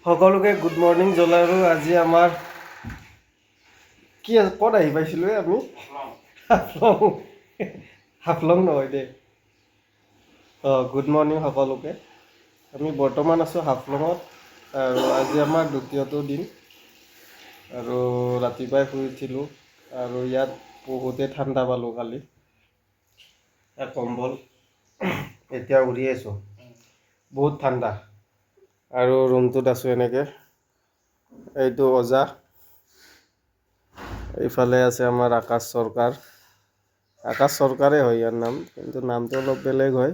সকলোকে good morning জনালো। আজি আমাৰ কি ক'ত আহি পাইছিলোঁ আমি হাফলং হাফলং নহয় দে। গুড মৰ্ণিং সকলোকে। আমি বৰ্তমান আছোঁ হাফলঙত আৰু আজি আমাৰ দ্বিতীয়টো দিন আৰু ৰাতিপুৱাই শুই উঠিলোঁ আৰু ইয়াত বহুতেই ঠাণ্ডা পালোঁ কালি। কম্বল এতিয়া উৰি আছোঁ, বহুত ঠাণ্ডা। আৰু ৰুমটোত আছোঁ এনেকৈ। এইটো অজা, এইফালে আছে আমাৰ আকাশ চৰকাৰ। আকাশ চৰকাৰে হয় ইয়াৰ নাম, কিন্তু নামটো অলপ বেলেগ হয়।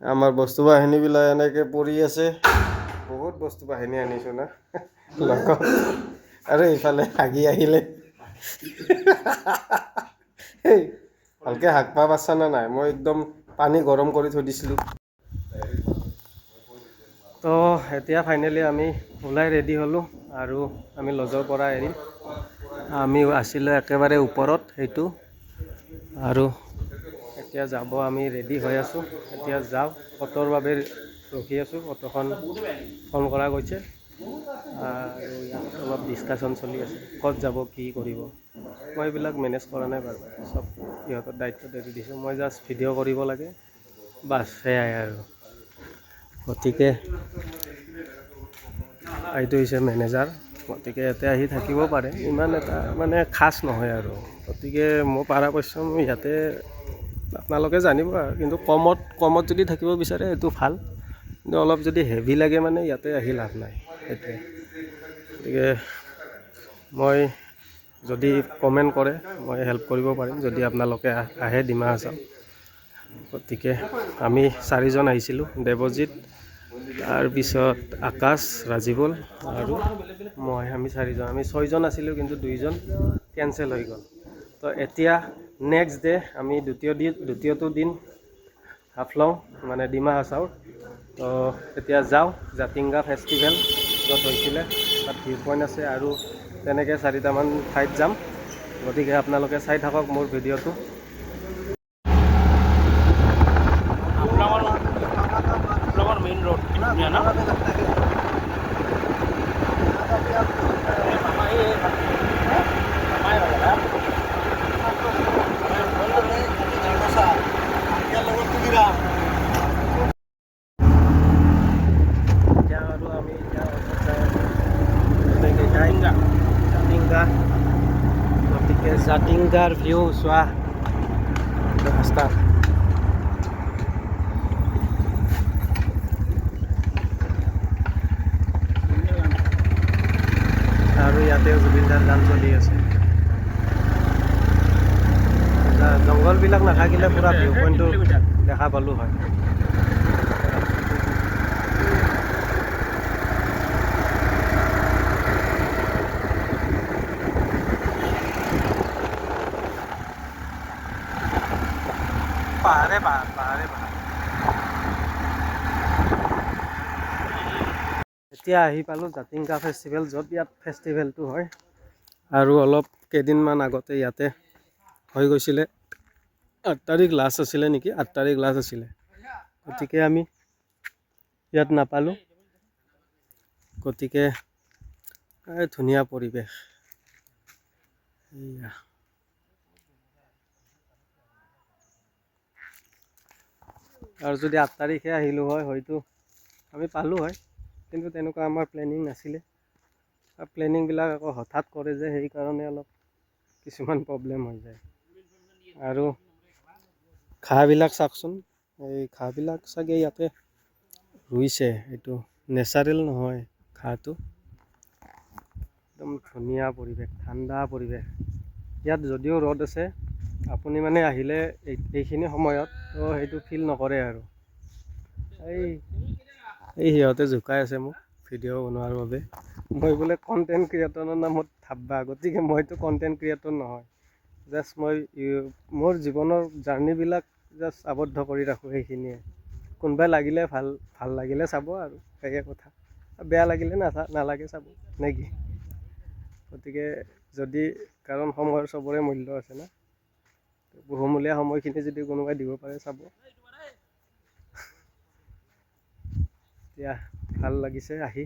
আমাৰ বস্তু বাহিনীবিলাক এনেকৈ পৰি আছে। বহুত বস্তু বাহিনী আনিছোঁ না লগত। আৰু এইফালে হাগি আহিলে এই ভালকৈ হাগবা পাৰছা নে নাই? মই একদম পানী গৰম কৰি থৈ দিছিলোঁ। তো এতিয়া ফাইনেলি আমি ওলাই ৰেডি হ'লোঁ আৰু আমি লজৰ পৰা এৰিম। আমি আছিলোঁ একেবাৰে ওপৰত সেইটো, আৰু এতিয়া যাব। আমি ৰেডি হৈ আছোঁ, এতিয়া যাওঁ। অটোৰ বাবে ৰখি আছোঁ, অটোখন ফোন কৰা গৈছে আৰু ইয়াত অলপ ডিছকাশ্যন চলি আছে ক'ত যাব, কি কৰিব। মই এইবিলাক মেনেজ কৰা নাই বাৰু, চব সিহঁতৰ দায়িত্বত এৰি দিছোঁ। মই জাষ্ট ভিডিঅ' কৰিব লাগে, বাছ সেয়াই আৰু। গতিকে এইটো হৈছে মেনেজাৰ, গতিকে ইয়াতে আহি থাকিব পাৰে, ইমান এটা মানে খাচ নহয় আৰু। গতিকে মই পৰাপক্ষত ইয়াতে আপোনালোকে জানিব আৰু, কিন্তু কমত যদি থাকিব বিচাৰে এইটো ভাল, কিন্তু অলপ যদি হেভি লাগে মানে ইয়াতে আহি লাভ নাই, সেইটোৱে। গতিকে মই যদি কমেণ্ট কৰে মই হেল্প কৰিব পাৰিম, যদি আপোনালোকে আহে ডিমা হাছাও। গতিকে আমি 4জন আহিছিলোঁ, দেৱজিত, তাৰপিছত আকাশ, ৰাজীৱল আৰু মই। আমি 4জন, আমি 6জন আছিলোঁ, কিন্তু 2জন কেঞ্চেল হৈ গ'ল। তো এতিয়া নেক্সট ডে আমি দ্বিতীয়টো দিন হাফলং মানে ডিমা হাছাওৰ। তো এতিয়া যাওঁ জাতিংগা ফেষ্টিভেল য'ত হৈছিলে, তাত ভিউ পইণ্ট আছে আৰু তেনেকৈ 4টামান ঠাইত যাম। গতিকে আপোনালোকে চাই থাকক মোৰ ভিডিঅ'টো। হাফলঙৰ মেইন ৰোড ধুনীয়া ন? এতিয়া আৰু আমি এতিয়া যাই আছোঁ জাতিংগা। গতিকে জাতিংগাৰ ভিউ চোৱা ৰাস্তা। আৰু ইয়াতেও জুবিনদাৰ গান চলি আছে। জংঘলবিলাক নাথাকিলে পুৰা ভিউ পইণ্টটো দেখা পালোঁ হয়। পাহাৰে পাহাৰ। এতিয়া আহি পালোঁ জাতিংগা ফেষ্টিভেল, য'ত ইয়াত ফেষ্টিভেলটো হয়। আৰু অলপ কেইদিনমান আগতে ইয়াতে হৈ গৈছিলে, 8 তাৰিখ লাষ্ট আছিলে নেকি, 8 তাৰিখ লাষ্ট আছিলে। গতিকে আমি ইয়াত নাপালোঁ। গতিকে ধুনীয়া পৰিৱেশ এয়া। আৰু যদি 8 তাৰিখে আহিলোঁ হয় হয়তো আমি পালোঁ হয়, কিন্তু তেনেকুৱা আমাৰ প্লেনিং নাছিলে। আৰু প্লেনিংবিলাক আকৌ হঠাৎ কৰে যে, সেইকাৰণে অলপ কিছুমান প্ৰব্লেম হৈ যায়। আৰু ঘাঁহবিলাক চাওকচোন, এই ঘাঁহবিলাক চাগে ইয়াতে ৰুইছে, এইটো নেচাৰেল নহয় ঘাঁহটো। একদম ধুনীয়া পৰিৱেশ, ঠাণ্ডা পৰিৱেশ। ইয়াত যদিও ৰ'দ আছে, আপুনি মানে আহিলে এইখিনি সময়ত তো সেইটো ফিল নকৰে আৰু। এই সিহঁতে জোকাই আছে মোক ভিডিঅ' বনোৱাৰ বাবে। মই বোলে কণ্টেণ্ট ক্ৰিয়েটৰৰ নামত ভাববা, গতিকে মইতো কণ্টেণ্ট ক্ৰিয়েটৰ নহয়। জাষ্ট মই মোৰ জীৱনৰ জাৰ্ণিবিলাক জাষ্ট আবদ্ধ কৰি ৰাখোঁ, সেইখিনিয়ে। কোনোবাই লাগিলে ভাল লাগিলে চাব আৰু সেয়ে কথা, বেয়া লাগিলে নালাগে চাব নে কি? গতিকে যদি, কাৰণ সময়ৰ চবৰে মূল্য আছে না, বহুমূলীয়া সময়খিনি যদি কোনোবাই দিব পাৰে চাব। এতিয়া ভাল লাগিছে আহি।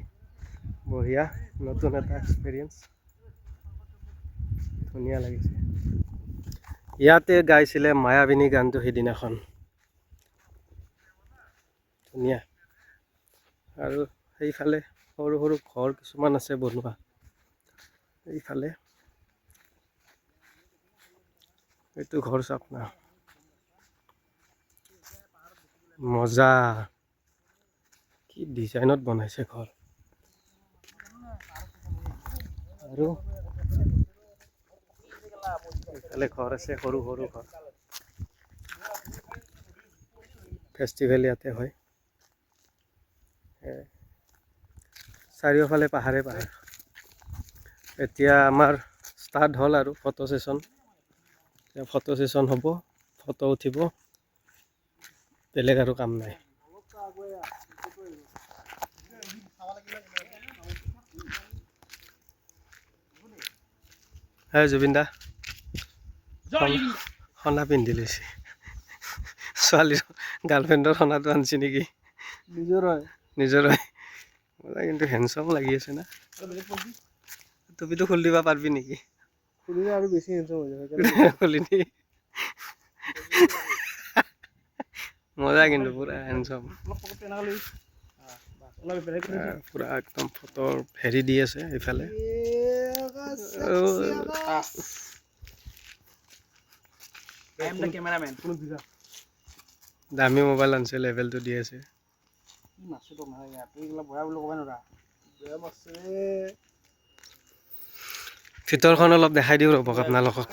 বঢ়িয়া, নতুন এটা এক্সপিৰিয়েঞ্চ, ধুনীয়া লাগিছে। ইয়াতে গাইছিলে মায়াবিনী গানটো সেইদিনাখন, ধুনীয়া। আৰু সেইফালে সৰু সৰু ঘৰ কিছুমান আছে বনোৱা, এইফালে এইটো ঘৰ চাওক না, মজা, কি ডিজাইনত বনাইছে ঘৰ। আৰু এইফালে ঘৰ আছে, সৰু সৰু ঘৰ। ফেষ্টিভেল ইয়াতে হয়, চাৰিওফালে পাহাৰে পাহাৰ। এতিয়া আমাৰ ষ্টাৰ্ট হ'ল আৰু ফটো ছেশ্যন, ফটো ছেশ্যন হ'ব, ফটো উঠিব, বেলেগ আৰু কাম নাই। হে জুবিন দা, সনা পিন্ধি লৈছে, ছোৱালীৰ গাৰ্লফ্ৰেণ্ডৰ সনাটো আনিছে নেকি? নিজৰ হয়, নিজৰ হয়। কিন্তু হেণ্ডচাম লাগি আছে না। টুপিটো খুলি দিব পাৰিবি নেকি? খুলিলে আৰু বেছি হেণ্ডচাম হৈ যাব। খুলি নি মজা, কিন্তু পুৰা হেণ্ডচাম, পুৰা একদম ফটোৰ হেৰি দি আছে এইফালে। দামী মোবাইল আনিছে, লেভেলটো দি আছে। ভিতৰখন অলপ দেখাই দিওঁ ৰ'ব আপোনালোকক।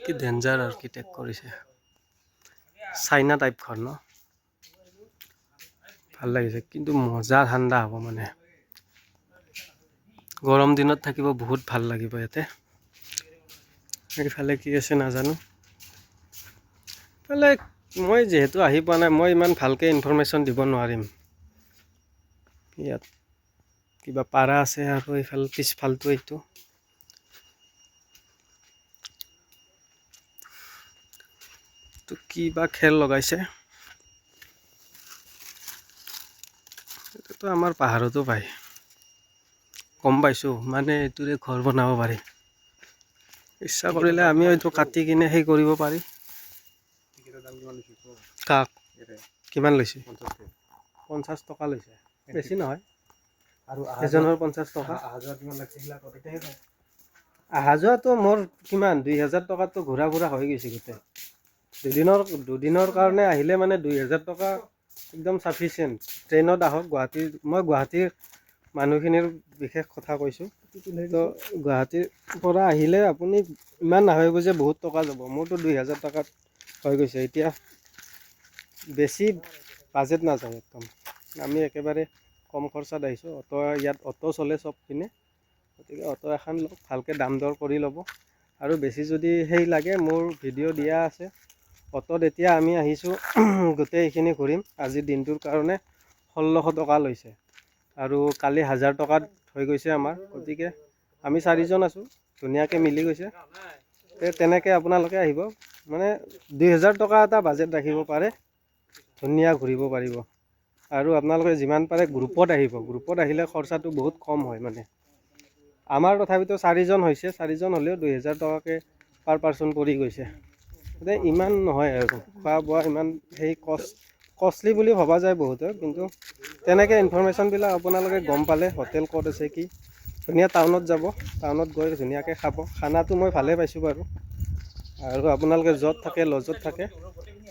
কি ডেঞ্জাৰ আৰ্কিটেক্ট কৰিছে, চাইনা টাইপ ঘৰ ন, ভাল লাগিছে। কিন্তু মজা ঠাণ্ডা হ'ব, মানে গৰম দিনত থাকিব বহুত ভাল লাগিব ইয়াতে। এইফালে কি আছে নাজানো। এইফালে মই যিহেতু আহি পোৱা নাই, মই ইমান ভালকৈ ইনফৰমেশ্যন দিব নোৱাৰিম। ইয়াত কিবা পাৰা আছে, আৰু এইফালে পিছফালটো এইটো কি বা খেল লগাইছে। এইটোতো আমাৰ পাহাৰতো পায়, গম পাইছোঁ, মানে এইটোৰে ঘৰ বনাব পাৰি। ইচ্ছা কৰিলে আমিও এইটো কাটি কিনে সেই কৰিব পাৰি। কাক কিমান লৈছে? 50 টকা লৈছে, বেছি নহয়। আৰু এজনৰ 50 টকা। অহা যোৱাটো মোৰ কিমান 2000 টকাতো ঘূৰা ফুৰা হৈ গৈছে গোটেই। দুদিনৰ কাৰণে আহিলে মানে 2000 টকা একদম চাফিচিয়েণ্ট। ট্ৰেইনত আহক, মই গুৱাহাটীৰ মানুহখিনিৰ বিশেষ কথা কৈছোঁ। তো গুৱাহাটীৰ পৰা আহিলে আপুনি ইমান নাভাবিব যে বহুত টকা যাব। মোৰতো 2000 টকাত হৈ গৈছে। এতিয়া বেছি বাজেট নাযায় একদম, আমি একেবাৰে কম খৰচাত আহিছোঁ। ইয়াত অটো চলে চব পিনে, গতিকে অটো এখন লওক, ভালকৈ দাম দৰ কৰি ল'ব। আৰু বেছি যদি সেই লাগে, মোৰ ভিডিঅ' দিয়া আছে। অটোত এতিয়া আমি আহিছোঁ, গোটেই এইখিনি ঘূৰিম আজিৰ দিনটোৰ কাৰণে 1600 টকা লৈছে, আৰু কালি 1000 টকাত হৈ গৈছে আমাৰ। গতিকে আমি 4জন আছোঁ, ধুনীয়াকৈ মিলি গৈছে। তেনেকৈ আপোনালোকে আহিব, মানে 2000 টকা এটা বাজেট ৰাখিব পাৰে, ধুনীয়া ঘূৰিব পাৰিব। আৰু আপোনালোকে যিমান পাৰে গ্ৰুপত আহিব, গ্ৰুপত আহিলে খৰচাটো বহুত কম হয়। মানে আমাৰ তথাপিতো 4জন হৈছে, 4জন হ'লেও 2000 টকাকৈ পাৰ পাৰ্চন পৰি গৈছে। গতিকে ইমান নহয় আৰু খোৱা বোৱা ইমান সেই কষ্টলি বুলি ভবা যায় বহুতে, কিন্তু তেনেকৈ ইনফৰমেশ্যনবিলাক আপোনালোকে গম পালে, হোটেল ক'ত আছে কি, ধুনীয়া টাউনত যাব, টাউনত গৈ ধুনীয়াকৈ খাব। খানাটো মই ভালেই পাইছোঁ বাৰু। আৰু আপোনালোকে য'ত থাকে,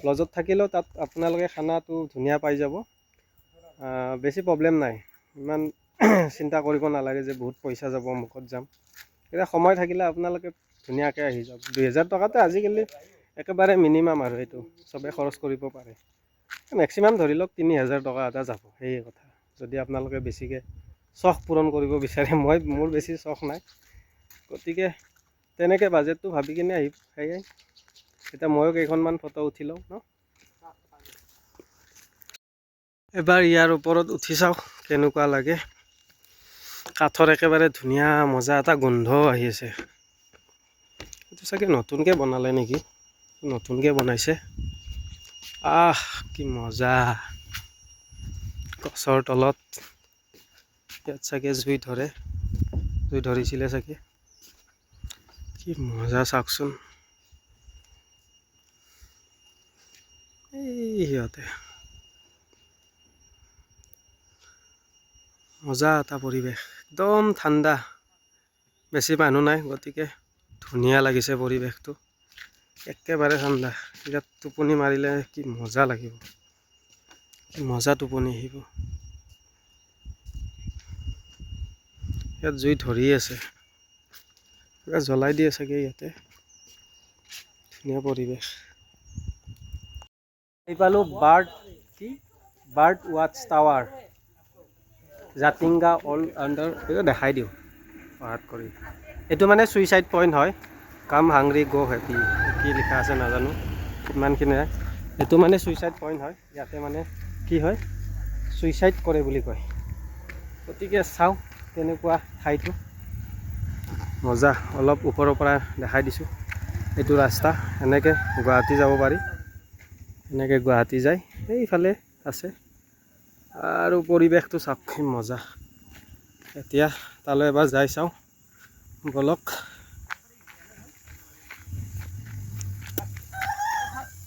লজত থাকিলেও তাত আপোনালোকে খানাটো ধুনীয়া পাই যাব। বেছি প্ৰব্লেম নাই, ইমান চিন্তা কৰিব নালাগে যে বহুত পইচা যাব, মুখত যাম। এতিয়া সময় থাকিলে আপোনালোকে ধুনীয়াকৈ আহি যাওক। 2000 টকাতে আজিকালি একেবাৰে মিনিমাম, আৰু এইটো চবেই খৰচ কৰিব পাৰে। মেক্সিমাম ধৰি লওক 3000 টকা এটা যাব, সেয়ে কথা। যদি আপোনালোকে বেছিকৈ চখ পূৰণ কৰিব বিচাৰে, মোৰ বেছি চখ নাই, গতিকে তেনেকৈ বাজেটটো ভাবি কিনে আহি সেয়াই। এতিয়া ময়ো কেইখনমান ফটো উঠি লওঁ ন। এবাৰ ইয়াৰ ওপৰত উঠি চাওঁ কেনেকুৱা লাগে। কাঠৰ একেবাৰে ধুনীয়া মজা এটা গোন্ধ আহি আছে। এইটো চাগে নতুনকৈ বনালে নেকি, নতুনকৈ বনাইছে। কি মজা, গছৰ তলত ইয়াত চাগে জুই ধৰিছিলে চাগে। কি মজা চাওকচোন, এই সিহঁতে মজা এটা পৰিৱেশ, একদম ঠাণ্ডা, বেছি মানুহ নাই, গতিকে ধুনীয়া লাগিছে পৰিৱেশটো, একেবাৰে ঠাণ্ডা। ইয়াত টোপনি মাৰিলে কি মজা লাগিব, কি মজা টোপনি আহিব। ইয়াত জুই ধৰি আছে, কিবা জ্বলাই দিয়ে চাগে ইয়াতে, ধুনীয়া পৰিৱেশ। এই পালোঁ bird watch tower, Jatinga all under, এইটো দেখাই দিওঁ পঢ়াত কৰি। এইটো মানে ছুইচাইড পইণ্ট হয়, কাম হাংৰি গ' হেপী, কি লিখা আছে নাজানো, ইমানখিনিয়ে। এইটো মানে ছুইচাইড পইণ্ট হয়, ইয়াতে মানে কি হয়, ছুইচাইড কৰে বুলি কয়। গতিকে চাওঁ তেনেকুৱা ঠাইটো মজা। অলপ ওপৰৰ পৰা দেখাই দিছোঁ, এইটো ৰাস্তা, এনেকৈ গুৱাহাটী যাব পাৰি, এনেকৈ গুৱাহাটী যায়, এইফালে আছে। আৰু পৰিৱেশটো চাওক কি মজা। এতিয়া তালৈ এবাৰ যাই চাওঁ বলক।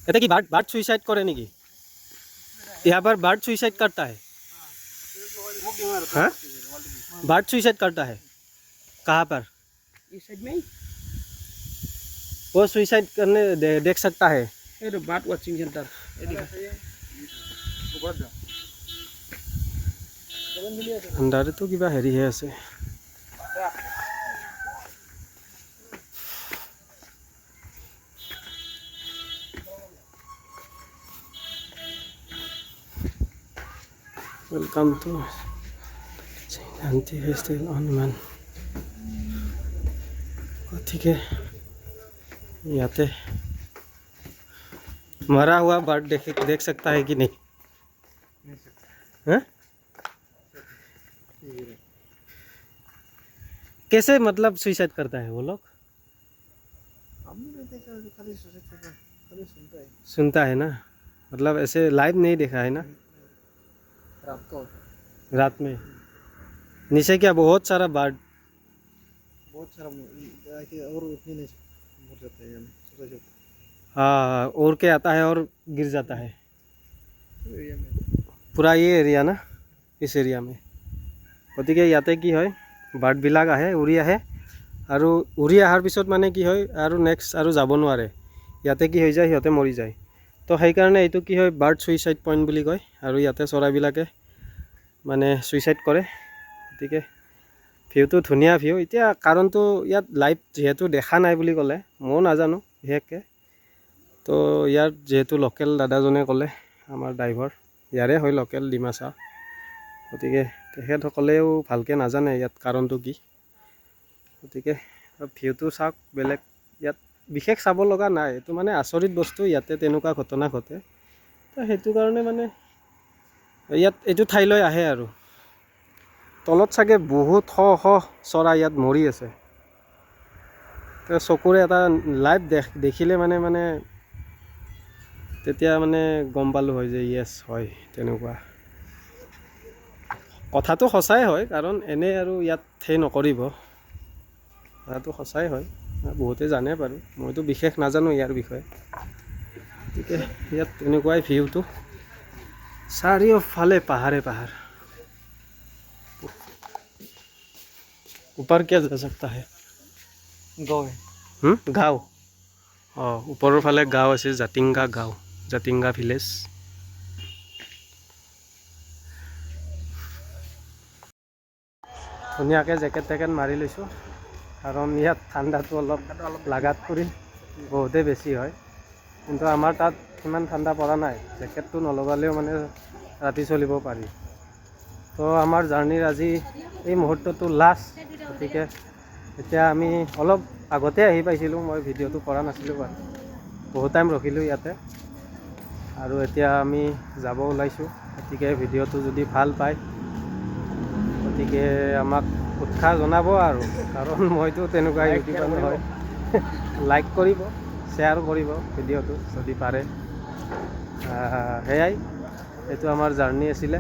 এটা কি বার্ড सुसाइड करे नेकी? यहाँ पर बार्ड सुसाइड करता है? हाँ? बार्ड सुसाइड करता है कहाँ पर? इस साइड में ही वो सुसाइड करने देख सकता है। ये तो बार्ड वाचिंग सेंटर अंदर तो किबा हेरी है ऐसे। वेलकम टू शांति फेस्टिवल अनुमान। गतिके याते मरा हुआ बर्ड देख सकता है कि नहीं? हाँ? कैसे मतलब सुसाइड करता है वो लोग? सुनता है ना, मतलब ऐसे लाइव नहीं देखा है ना। रात में नीचे क्या बहुत सारा बर्ड, बहुत सारा और उतने नहीं मर जाते हैं। हाँ उड़ के आता है और गिर जाता है एरिया में, पूरा ये एरिया ना, इस एरिया में। गतिके याते की হয় বাৰ্ডবিলাক আহে উৰি আহে আৰু উৰি অহাৰ পিছত মানে কি হয় আৰু নেক্সট আৰু যাব নোৱাৰে, ইয়াতে কি হৈ যায় সিহঁতে মৰি যায়। তো সেইকাৰণে এইটো কি হয় বাৰ্ড সুইচাইড পইণ্ট বুলি কয়। আৰু ইয়াতে চৰাইবিলাকে মানে সুইচাইড কৰে। গতিকে ভিউটো ধুনীয়া ভিউ। এতিয়া কাৰণটো ইয়াত লাইভ যিহেতু দেখা নাই বুলি ক'লে, ময়ো নাজানো বিশেষকৈ। তো ইয়াত যিহেতু লোকেল দাদাজনে ক'লে, আমাৰ ড্ৰাইভাৰ ইয়াৰে হয়, লোকেল ডিমাচা। গতিকে তেখেতসকলেও ভালকৈ নাজানে ইয়াত কাৰণটো কি। গতিকে ভিউটো চাওক, বেলেগ ইয়াত বিশেষ চাব লগা নাই। এইটো মানে আচৰিত বস্তু, ইয়াতে তেনেকুৱা ঘটনা ঘটে। তো সেইটো কাৰণে মানে ইয়াত এইটো ঠাইলৈ আহে। আৰু তলত চাগে বহুত শ চৰাই ইয়াত মৰি আছে। তো চকুৰে এটা লাইভ দেখিলে মানে তেতিয়া মানে গম পালোঁ হয় যে ইয়েছ হয় তেনেকুৱা। কথাটো সঁচাই হয়, কাৰণ এনে আৰু ইয়াত সেই নকৰিব, কথাটো সঁচাই হয়, বহুতে জানে বাৰু, মইতো বিশেষ নাজানো ইয়াৰ বিষয়ে। গতিকে ইয়াত তেনেকুৱাই ভিউটো, চাৰিওফালে পাহাৰে পাহাৰ। ऊपर क्या जा सकता है? गाँव है। गाँव, অঁ ওপৰৰ ফালে গাঁও আছে, জাতিংগা গাঁও, জাতিংগা ভিলেজ। ধুনীয়াকৈ জেকেট টেকেট মাৰি লৈছোঁ, কাৰণ ইয়াত ঠাণ্ডাটো অলপ লাগাত কৰি বহুতেই বেছি হয়। কিন্তু আমাৰ তাত সিমান ঠাণ্ডা পৰা নাই, জেকেটটো নলগালেও মানে ৰাতি চলিব পাৰি। তো আমাৰ জাৰ্ণিৰ আজি এই মুহূৰ্তটো লাষ্ট। গতিকে এতিয়া আমি অলপ আগতে আহি পাইছিলোঁ, মই ভিডিঅ'টো কৰা নাছিলোঁ বাৰু, বহুত টাইম ৰখিলোঁ ইয়াতে। আৰু এতিয়া আমি যাব ওলাইছোঁ। গতিকে ভিডিঅ'টো যদি ভাল পায়, গতিকে গতিকে আমাক উৎসাহ জনাব আৰু কাৰণ মইতো তেনেকুৱা ইউটিউবাৰ নহয়। লাইক কৰিব, শ্বেয়াৰ কৰিব ভিডিঅ'টো যদি পাৰে। সেয়াই, এইটো আমাৰ জাৰ্ণি আছিলে।